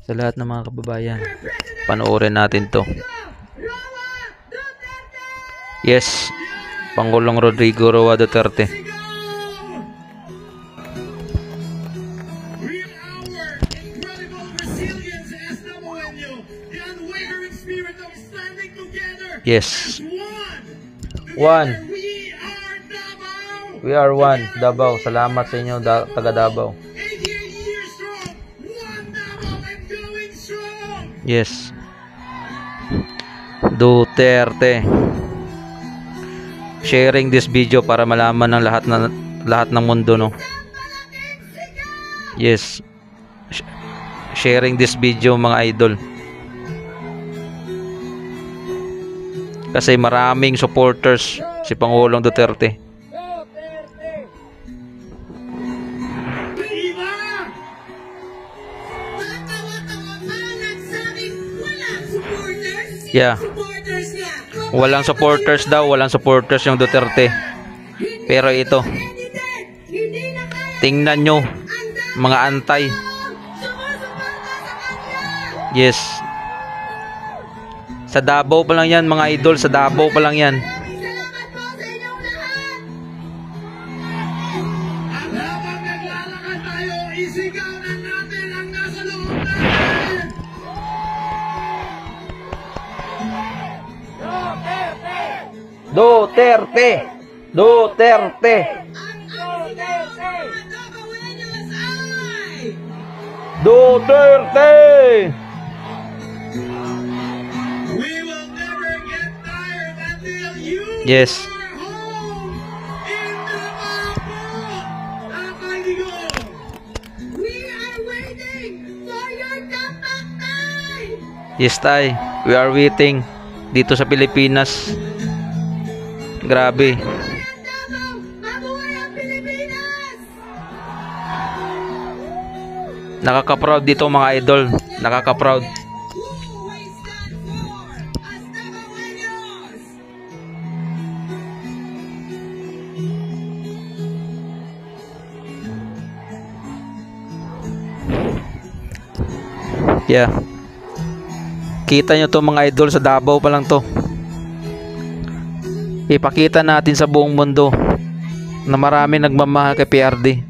Sa lahat ng mga kababayan, panoorin natin to. Yes, Pangulong Rodrigo Roa Duterte. Yes. One. We are one. Davao. Salamat sa inyo, taga Davao. Yes. Duterte. Sharing this video para malaman ng lahat ng mundo, no. Yes. Sharing this video, mga idol. Kasi maraming supporters si Pangulong Duterte. Yeah. Walang supporters daw, walang supporters yung Duterte. Pero ito, tingnan nyo, mga antay. Yes. Sa Davao pa lang yan, mga idol. Sa Davao pa lang yan. Duterte! Duterte! Duterte! Yes. Yes, tay. We are waiting dito sa Pilipinas. Grabe. Nakaka-proud dito, mga idol. Nakaka-proud. Yeah. Kita nyo to, mga idol, sa Davao pa lang to. Ipakita natin sa buong mundo na marami nagmamahal kay PRD.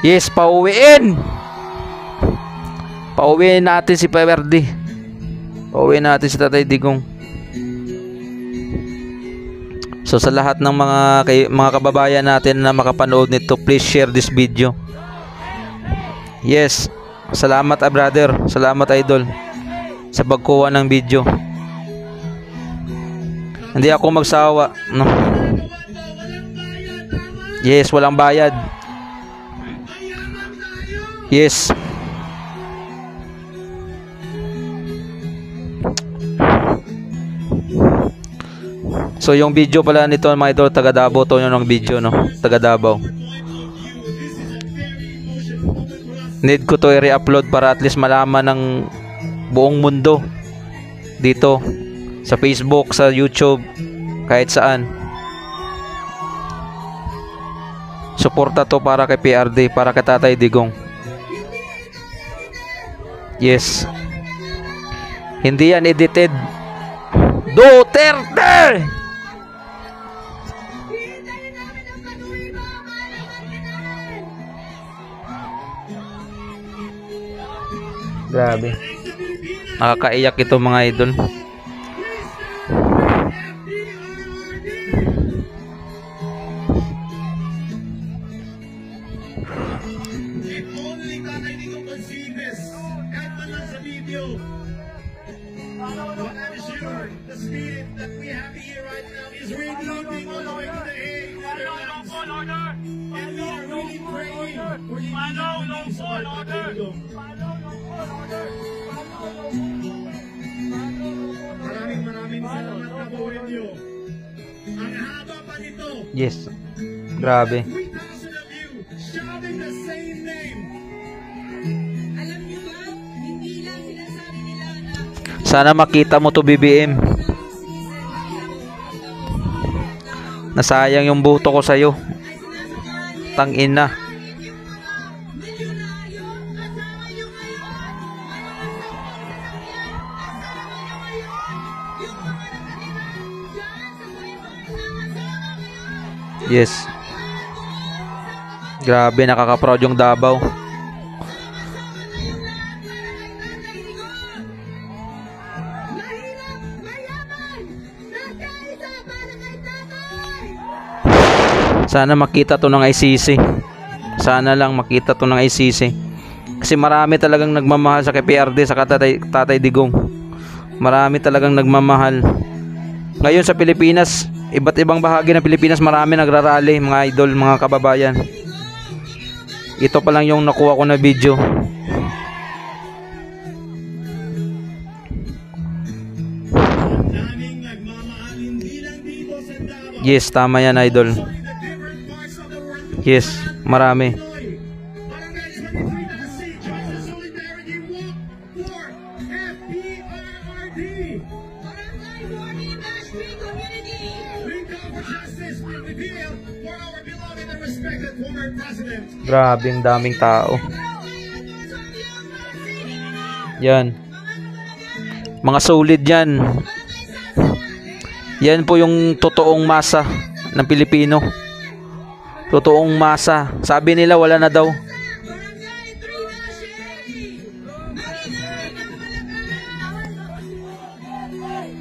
Yes, pauwiin. Pauwiin natin si PRD. Pauwiin natin si Tatay Digong. So sa lahat ng mga kababayan natin na makapanood nito, please share this video. Yes. Salamat, brother. Salamat, idol, sa pagkuha ng video. Hindi ako magsawa, no? Yes, walang bayad. Yes. So yung video pala nito, mga idol, taga Davao to, yung video, no? Taga Davao. Need ko to i-re-upload para at least malaman ng buong mundo dito sa Facebook, sa YouTube, kahit saan. Suporta to para kay PRD, para kay Tatay Digong. Yes. Hindi yan edited. Duterte! Grabe. Nakakaiyak ito, mga idol. Maraming salamat na po inyo. Ang haba pa nito. Yes. Grabe. 3,000 of you shouting the same name. Alam niyo ba, hindi lang sinasabi nila na Sana makita mo to, BBM. Nasayang yung buto ko sa'yo. Tangina. Yes. Grabe, nakaka-proud yung Davao. Mahirap, mayaman, nagkaisa para kay tatay. Sana makita to ng ICC. Sana lang makita to ng ICC. Kasi marami talagang nagmamahal sa KPRD sa Tatay Digong. Marami talagang nagmamahal. Ngayon sa Pilipinas, iba't ibang bahagi ng Pilipinas, marami nagrarally, mga idol, mga kababayan. Ito pa lang yung nakuha ko na video. Daming nagmamahal hindi lang dito sa Davao. Yes, tama yan, idol. In the different parts of the world. Yes, marami. Barangay 23 Nakasi joins the solidarity walk for FPRRD. Barangay 40 Bashpi Community. We call for justice and reveal for our beloved and respected former president. Grabe, ang daming tao. Yan. Mga solid yan. Yan po yung totoong masa ng Pilipino. Totoong masa. Sabi nila wala na daw.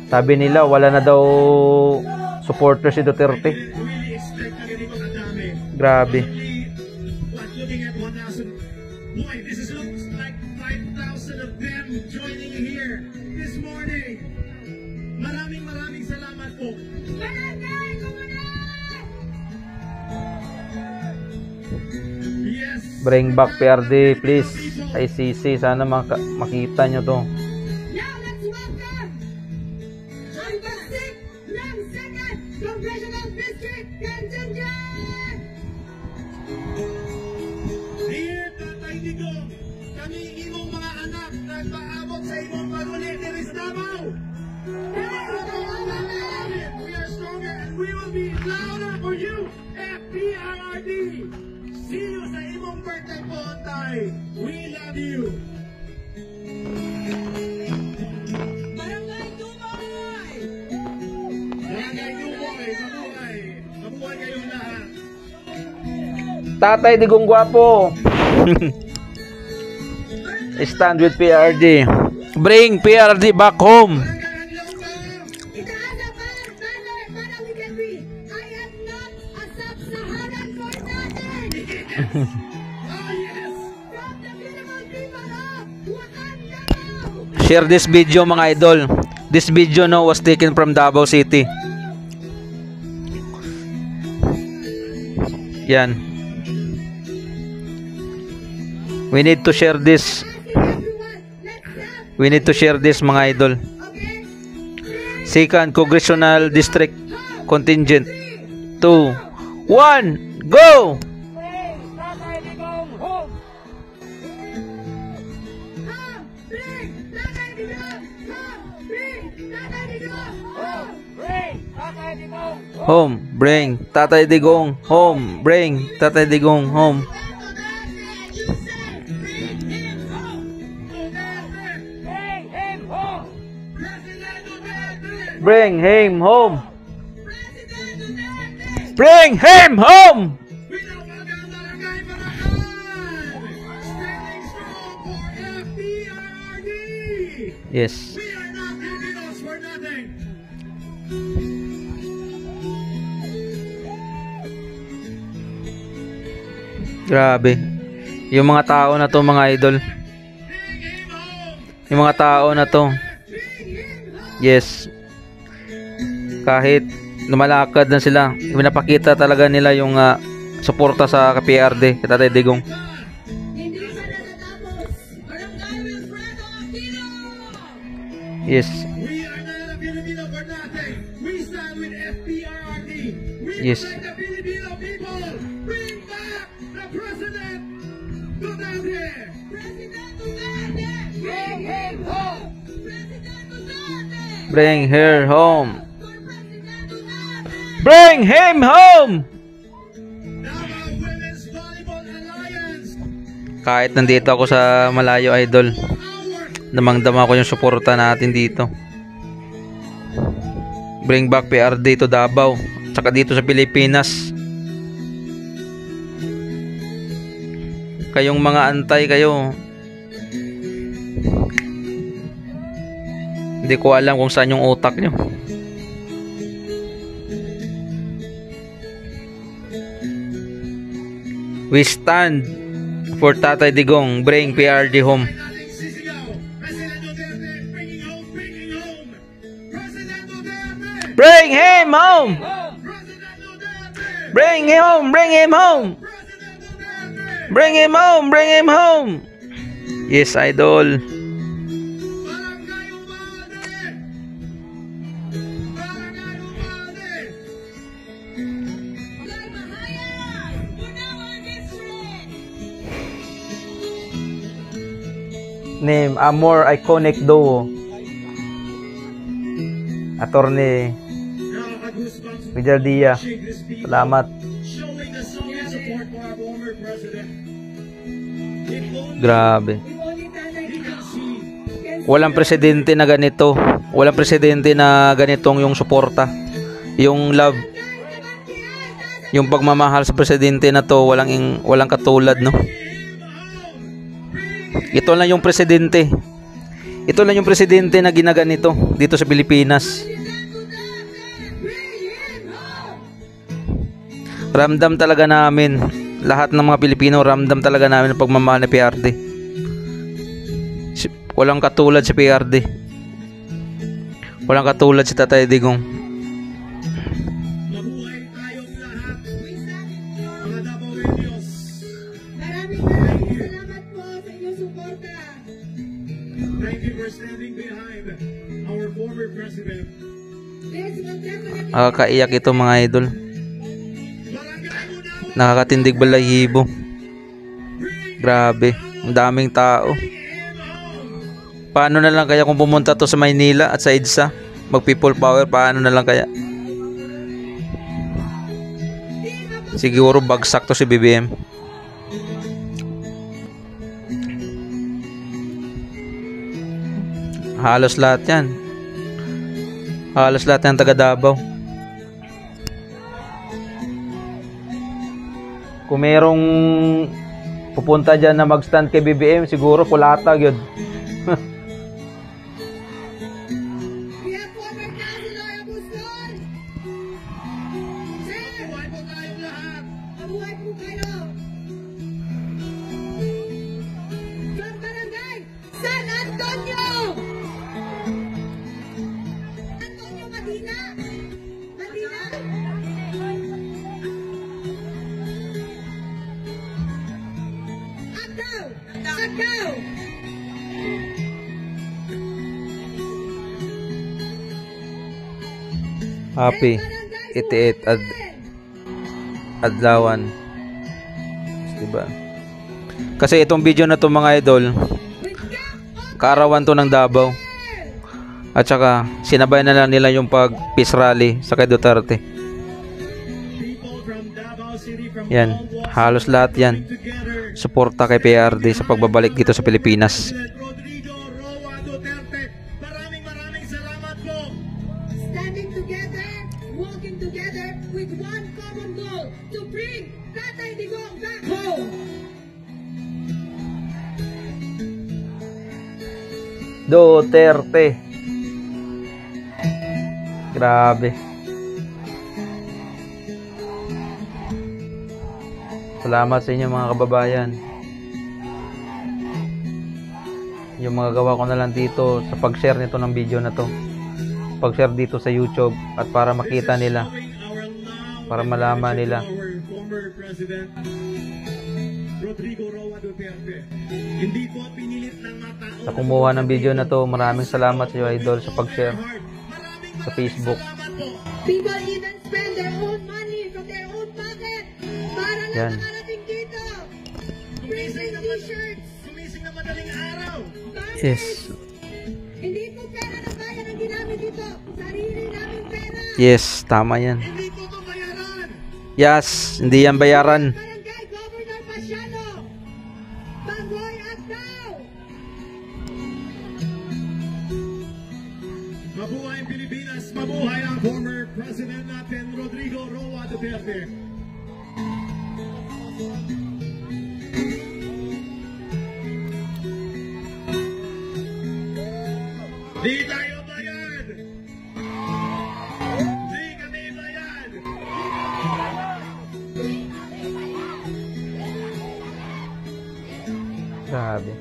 Sabi nila wala na daw supporter si Duterte. Really expect na ganito kadami. Grabe. But looking at 1,000, boy, this is looks like 5,000 of them joining here this morning. Maraming salamat po. Yes. Bring back PRD please. ICC, sana makita nyo to. Now let's welcome ang basik ng 2nd Congressional District Contingent! Dear Tatay Digong, kami imong mga anak nagpaabot sa imong paguli diri sa Davao. We are stronger and we will be louder for you, FPRRD. See you sa imong birthday po, Tay. We love you. Barangay Dumoy! Barangay Dumoy, mabuhay. Mabuhay kayong lahat. Tatay Digong Gwapo. Stand with PRD. Bring PRD back home. Itaas ang banner para we can be. I am not a sub-Saharan for nothing! Oh, yes. From the beautiful people of Wakanda! Share this video mga idol. This video was taken from Davao City. Yan. We need to share this. Everyone, let's stop, We need to share this mga idol. okay? 2nd Congressional District Contingent. 2, 1, go! Home, bring Tatay Digong! Home, bring Tatay Digong! Home, bring Tatay Digong home. Bring him home. Bring him home. Pinapagandang Barangay Barakan! Standing strong for FPRRD! Yes. We are not Filipinos for nothing! Grabe. Yung mga tao na to mga idol. Yung mga tao na to. Yes. Kahit lumalakad na sila, pinapakita talaga nila yung suporta sa PRD, kay Tatay Digong. Hindi pa natatapos. Barangay Wilfredo Aquino! Yes. We are not a Filipino for nothing! We stand with FPRRD! We Yes. protect the Filipino people! Bring back the President Duterte! President Duterte! Bring him home! President Duterte! Bring her home. For President Duterte! Bring him home. Davao Women's Volleyball Alliance! Kahit nandito ako sa malayo idol, Our damang-dama ko yung suporta natin dito. Bring back PRD to Davao, tsaka dito sa Pilipinas. Kayong mga antay kayo, hindi ko alam kung saan yung utak nyo. We stand for Tatay Digong. Bring PRD home. Nating sisigaw. President Duterte, bringing home, bringing home. President Duterte. Bring him home. President Duterte. Bring him home. Bring him home. President Duterte. Bring him home. Bring him home. Yes, idol. Barangay Umade. Barangay Umade. Name a more iconic duo. Attorney Nakaka-goosebumps. Fidel Dia. Shake this beat. Salamat. Showing the solid support for our former president. If only Grabe. If only Tatay he can see. Walang presidente na ganito. Walang presidente na ganitong yung suporta. Yung love, yung pagmamahal sa presidente na to, walang katulad, no? Ito lang yung presidente. Ito lang yung presidente na ginaganito dito sa Pilipinas. Ramdam talaga namin, lahat ng mga Pilipino, ramdam talaga namin ang pagmamahal ni PRD. Walang katulad si PRD. Walang katulad si Tatay Digong. Mabuhay tayong lahat. Mga Davaoeños. Maraming salamat po sa inyong suporta. Thank you for standing behind our former president. This will definitely Nakakaiyak ito mga idol. Barangay Unawa. Nakakatindig balahibo. Grabe, ang daming tao. Paano na lang kaya kung pumunta to sa Maynila at sa EDSA? Mag people power, paano na lang kaya? Siguro bagsak to si BBM. Halos lahat yan. Halos lahat ng taga Davao. Kung merong pupunta dyan na mag-stand kay BBM, siguro pulatag yun. We have former Councilor Abuston. Sir, Mabuhay po tayong lahat. mabuhay po kayo. From Barangay San Antonio. Antonio Madina. Madina. Agaw. Agaw. Happy 88 adlawan. Diba? Kasi itong video na to mga idol, kaarawan to ng Davao. At saka sinabay na lang nila yung pag peace rally sa kay Duterte. People from Davao City, from Yan, all walks halos lahat yan. together. Suporta kay PRD sa pagbabalik dito sa Pilipinas. President Rodrigo Roa Duterte. Maraming salamat po. Standing together, walking together with one common goal to bring Tatay Digong back home. Duterte. Grabe. Salamat sa inyo mga kababayan. Yung mga gawa ko na lang dito sa pag-share nito ng video na to. Pag-share dito sa YouTube at para makita nila, Showing our love para malaman nila. our former president Rodrigo Roa Duterte. Hindi po pinilit ng mata. Sa kumuha ng video na to, maraming salamat sa iyo idol sa pag-share sa Facebook. People even spend their own money from their own pocket para lang Yan. makarating dito. Free t-shirts. Gumising na madaling araw. Bakit? Yes. Hindi po pera ng bayan ang ginamit dito. Sarili namin pera. Yes, tama yan. Hindi po ito bayaran. Yes, hindi yan bayaran. Barangay Governor Pasiano. Bangoy at Tao. Mabuhay ang Pilipinas, mabuhay ang former President natin, Rodrigo Roa Duterte. Di tayo bayad! Di kami bayad! Grabe.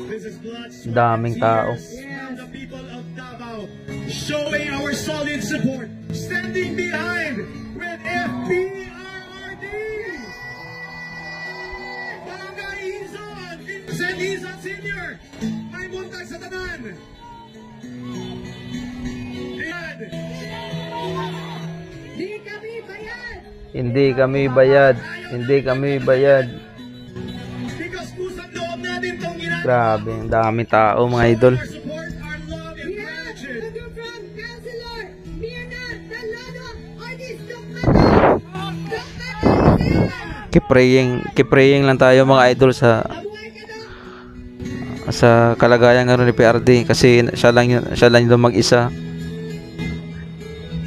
This is blood, sweat, Daming and tao. tears from the people of Davao, showing our solid support, standing behind with FPRRD. Barangay Izon, St. Izon Senior, may buntag sa tanan. Yan. Di kami bayad. Hindi kami bayad. Hindi kami bayad. Because kusang loob natin tong ginagawa. Grabe, ang daming tao mga idol. Our support, our love, and We have gratitude. to do from Councilor Mirna Talado Ortiz Dukmata. Kipraying lang tayo mga idol sa Mabuhay ka na. kalagayan ng ni PRD kasi siya lang yung mag-isa.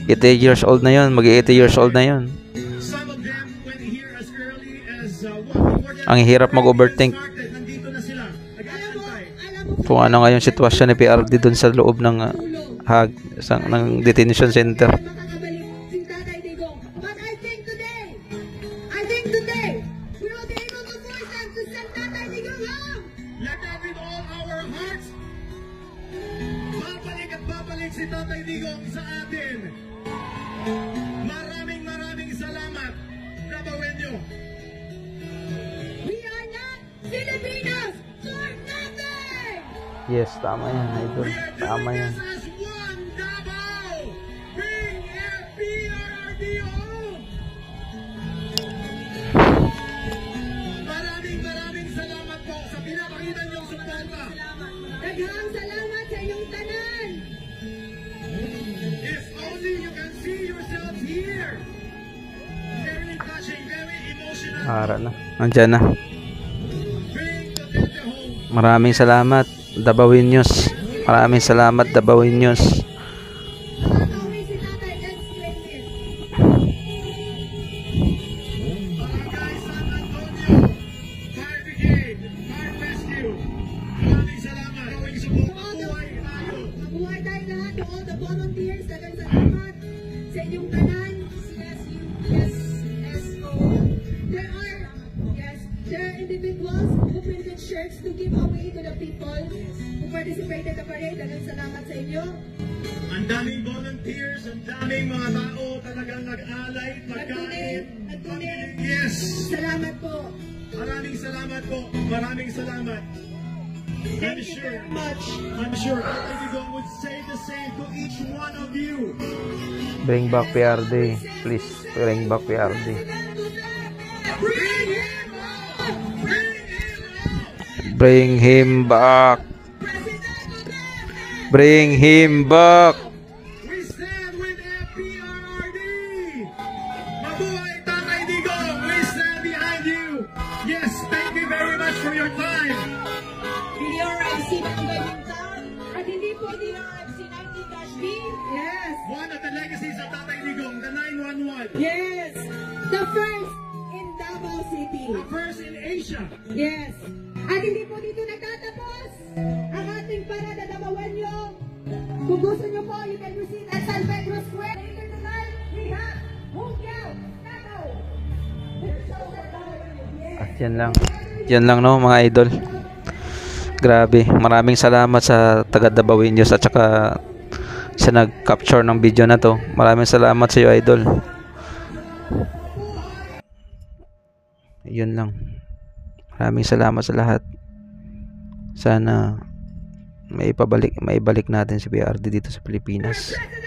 80 years old na yun, mag-80 years old na yun. Some of them went here as early as before Ang hirap mag-overthink started. Nandito na sila. Nag-aantay. Alam mo kung ano ngayon sitwasyon ni PRD dun sa loob ng ng detention center. makakabalik si Tatay Digong. But I think today, we will be able to force them to send Tatay Digong home. Let that with all our hearts. Babalik at babalik si Tatay Digong sa atin. Maraming salamat. Dabawenyo. We are not Filipinos for nothing. Yes, tama yan idol. We are Tama doing yan. this as one Davao. Bring FPRRD home. Maraming salamat po sa pinapakita niyong suporta. Daghang salamat sa inyong tanan. If only you can see yourselves here. Very touching, very emotional. Ara na. Nandyan na. Bring Duterte home. Maraming salamat Dabawin News. Maraming salamat Dabawin News. Nakakauwi si Tatay, let's claim it. Barangay San Antonio, Fire Brigade, Fire Rescue. Maraming salamat. Gawing support. Mabuhay tayo. Mabuhay tayo lahat, to all the volunteers. Daghang salamat sa inyong tanan. There are individuals who printed shirts to give away to the people who participated in the parade. Daghang salamat sa inyo. Ang daming volunteers, ang daming mga tao talagang nag-alay, pagkain. Nagtunit. Yes! Salamat po. Maraming salamat po. Maraming salamat. Thank you very much. I'm sure Tatay Digong would say the same to each one of you. Bring back PRD. Please, bring back PRD. Bring him home! Bring him home! Bring him back. Bring him back. We stand with FPRRD! Mabuhay Tatay Digong! We stand behind you! Yes, thank you very much for your time! DRFC Barangay Bintang. At hindi po DRFC 19-B. Yes. One of the legacies of Tatay Digong, the 911. Yes. The first in Davao City. The first in Asia. Yes. At hindi po dito nagtatapos ang ating parada Davaoenyo. Kung gusto nyo po, you can visit at San Pedro Square. Later tonight, we have Hungyaw, Takaw. At yan lang. Yan lang no mga idol. Grabe. Maraming salamat sa taga Dabawin News at saka sa nag-capture ng video na to. Maraming salamat sa iyo idol. Yun lang. Maraming salamat sa lahat. Sana maibalik natin si PRD dito sa Pilipinas. President